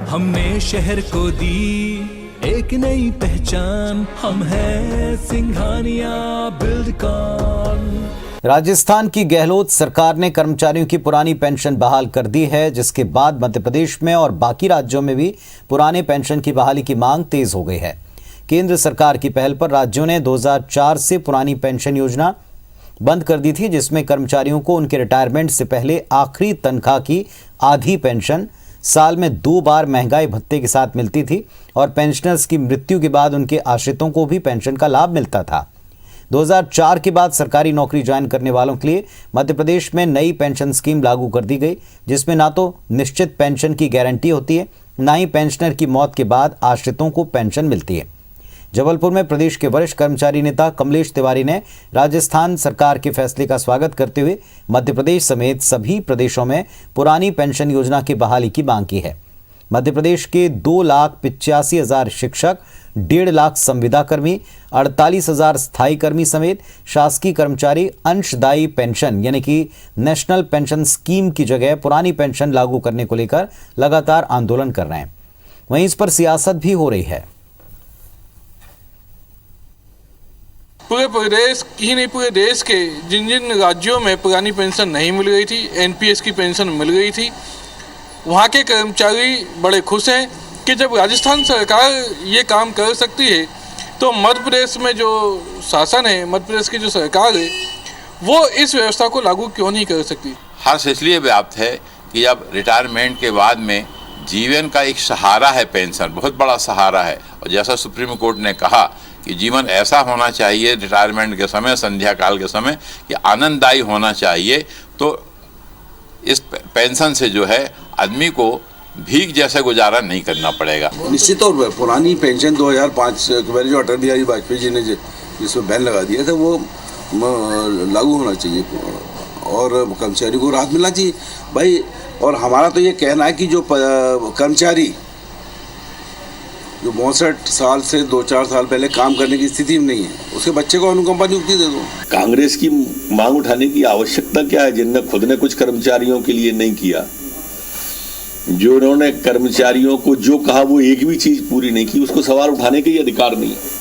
हमने शहर को दी एक नई पहचान, हम हैं सिंघानिया बिल्डकॉन। राजस्थान की गहलोत सरकार ने कर्मचारियों की पुरानी पेंशन बहाल कर दी है, जिसके बाद मध्य प्रदेश में और बाकी राज्यों में भी पुराने पेंशन की बहाली की मांग तेज हो गई है। केंद्र सरकार की पहल पर राज्यों ने 2004 से पुरानी पेंशन योजना बंद कर दी थी, जिसमें कर्मचारियों को उनके रिटायरमेंट से पहले आखिरी तनख्वाह की आधी पेंशन साल में 2 बार महंगाई भत्ते के साथ मिलती थी और पेंशनर्स की मृत्यु के बाद उनके आश्रितों को भी पेंशन का लाभ मिलता था। 2004 के बाद सरकारी नौकरी ज्वाइन करने वालों के लिए मध्य प्रदेश में नई पेंशन स्कीम लागू कर दी गई, जिसमें ना तो निश्चित पेंशन की गारंटी होती है, ना ही पेंशनर की मौत के बाद आश्रितों को पेंशन मिलती है। जबलपुर में प्रदेश के वरिष्ठ कर्मचारी नेता कमलेश तिवारी ने राजस्थान सरकार के फैसले का स्वागत करते हुए मध्य प्रदेश समेत सभी प्रदेशों में पुरानी पेंशन योजना की बहाली की मांग की है। मध्य प्रदेश के 2,85,000 शिक्षक, 1.5 लाख संविदा कर्मी, 48,000 स्थायी कर्मी समेत शासकीय कर्मचारी अंशदायी पेंशन यानी कि नेशनल पेंशन स्कीम की जगह पुरानी पेंशन लागू करने को लेकर लगातार आंदोलन कर रहे हैं। वहीं इस पर सियासत भी हो रही है। पूरे प्रदेश ही नहीं, पूरे देश के जिन जिन राज्यों में पुरानी पेंशन नहीं मिल गई थी, एनपीएस की पेंशन मिल गई थी, वहाँ के कर्मचारी बड़े खुश हैं कि जब राजस्थान सरकार ये काम कर सकती है तो मध्य प्रदेश में जो शासन है, मध्य प्रदेश की जो सरकार है, वो इस व्यवस्था को लागू क्यों नहीं कर सकती। हर्ष इसलिए व्याप्त है कि अब रिटायरमेंट के बाद में जीवन का एक सहारा है, पेंशन बहुत बड़ा सहारा है। और जैसा सुप्रीम कोर्ट ने कहा कि जीवन ऐसा होना चाहिए रिटायरमेंट के समय, संध्या काल के समय, कि आनंददायी होना चाहिए, तो इस पेंशन से जो है आदमी को भीख जैसे गुजारा नहीं करना पड़ेगा। निश्चित तौर पर पुरानी पेंशन 2005 के पहले जो अटल बिहारी वाजपेयी जी ने जिसमें बैन लगा दिया था वो लागू होना चाहिए और कर्मचारी को राहत मिलना चाहिए भाई। और हमारा तो ये कहना है कि जो कर्मचारी जो 62 साल से 2-4 साल पहले काम करने की स्थिति में नहीं है, उसके बच्चे को अनुकंपा नियुक्ति दे दो। कांग्रेस की मांग उठाने की आवश्यकता क्या है, जिनने खुद ने कुछ कर्मचारियों के लिए नहीं किया, जो उन्होंने कर्मचारियों को जो कहा वो एक भी चीज पूरी नहीं की, उसको सवाल उठाने का ही अधिकार नहीं है।